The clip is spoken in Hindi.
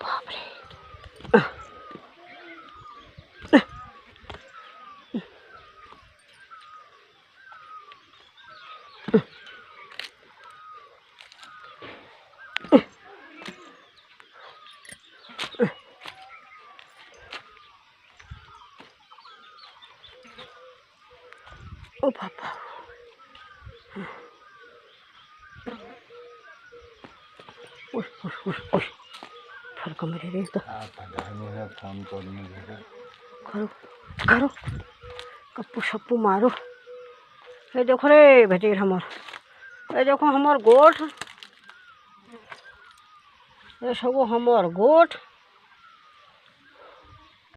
बाप रे ओ पापा फर्क मेरे रे तो फोन करो करो कप्पू शप्पू मारो ये देखो रे भतीर हमर ये देखो हमर गोठ ये सब हमर गोठ